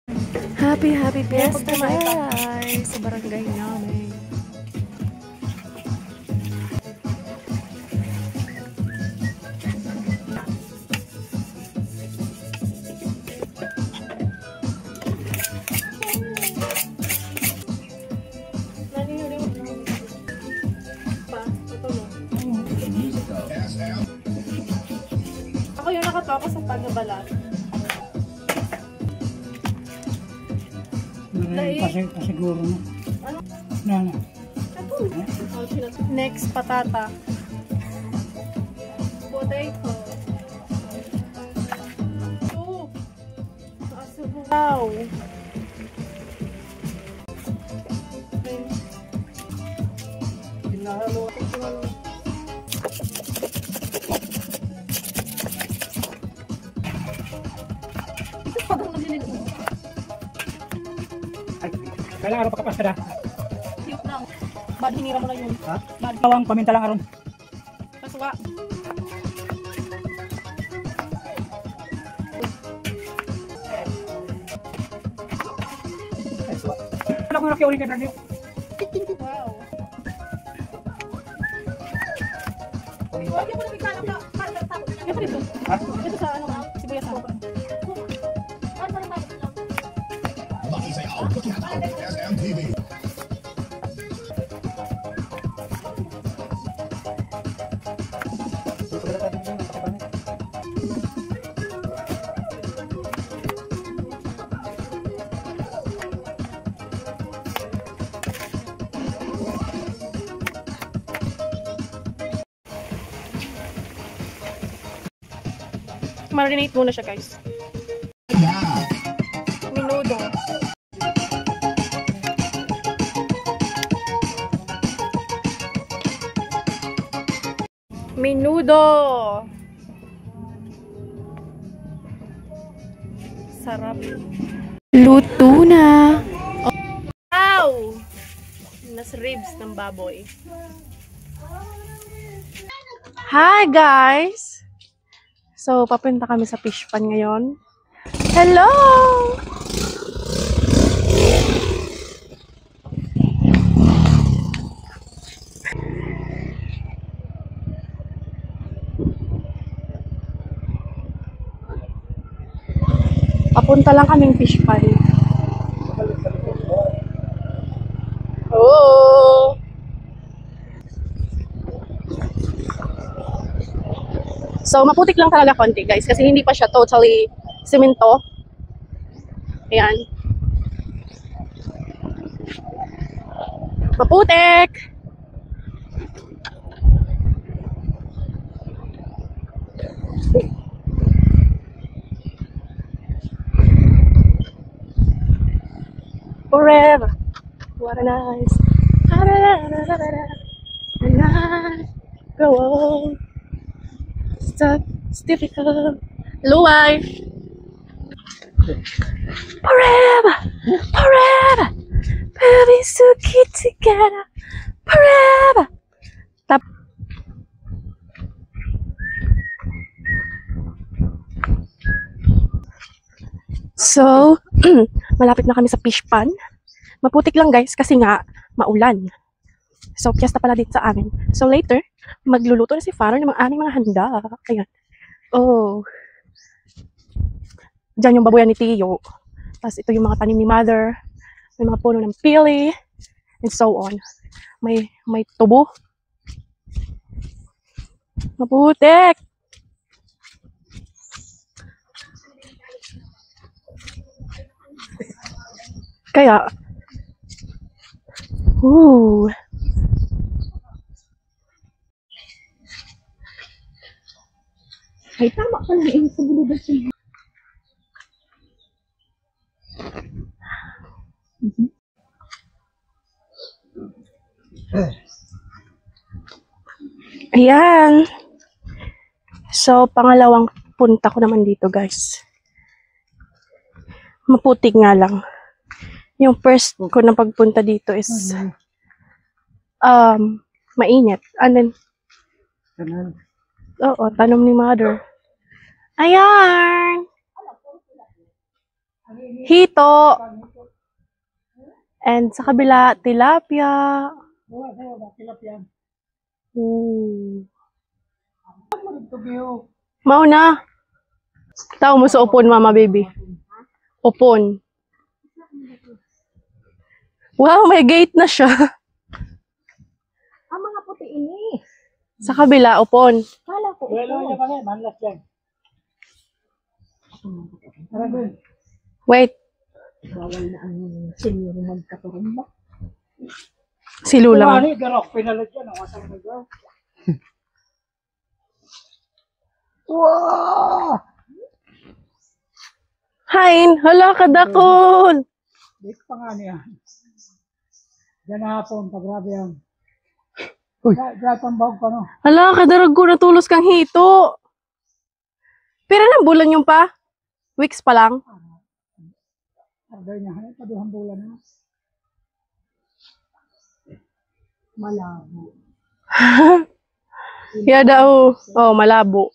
Happy Fiesta guys! Sa barangay namin. Ako yung nakatoka sa pagbabalat. Pasiguro na. Ano? Na. Next, patata. Potato. Soup. Wow. Kailangan araw pagkapas ka na. Tiyok lang. Bad, hinira mo na yun. Ha? Bad. Bawang paminta lang aron. Kasuwa. Ano kung nakiuling kay Brandon? Wow. Huwag mo na bigla lang. Ito dito. Ha? Ito sa ano, sibuyas na. SMTV. Marinate muna siya, guys. Minudo. Minudo. Sarap. Luto na! Wow! Nas ribs ng baboy. Hi guys! So, papunta kami sa fish pan ngayon. Hello! Papunta lang kaming fish pan. Oh! So, maputik lang talaga konti, guys. Kasi hindi pa siya totally semento. Ayan. Maputik! Forever. What a nice. A nice. Go on. It's difficult. Luay. Forever, forever, we'll be so cute together. Forever. Tap. So, malapit na kami sa fish pan. Maputik lang guys kasi nga maulan. So, piyesta pala dito sa amin. So, later, magluluto na si Farah ng aming mga handa. Ayan. Oh. Diyan yung baboyan ni Tio. Tapos, ito yung mga tanim ni Mother. May mga puno ng pili. And so on. May tubo. Maputik! Kaya, ooh. Ay, tama ka na yung sabulugan siya. Ayan. So, pangalawang punta ko naman dito, guys. Maputik nga lang. Yung first ko na pagpunta dito is mainit. And then, oo, tanom ni Mother. Ayan! hito. And sa kabila, tilapia. Wala, tilapia. Mauna. Tao mo sa upon, mama baby. Upon. Wow, may gate na siya. Ang mga puti ini. Sa kabila, upon. Kala ko Wala ito. niya pala, manlas yan. Tara doon. Wait, Bawal na ang senior magkaturumba. si Lula. Tumali, garok, pinalad yan. Ang asang na garok. Wow! Hain, hala ka dakol. Dito pa nga niya. Diyan na hapon, pagrabe yan. Uy. Diyan pambawag pa no. Hala ka darag ko natulos kang hito. Pero lang bulan yung pa? Weeks pa lang? Agay niya, hanay, paduhang bulan na. Malabo. Ya daw. Oh, malabo.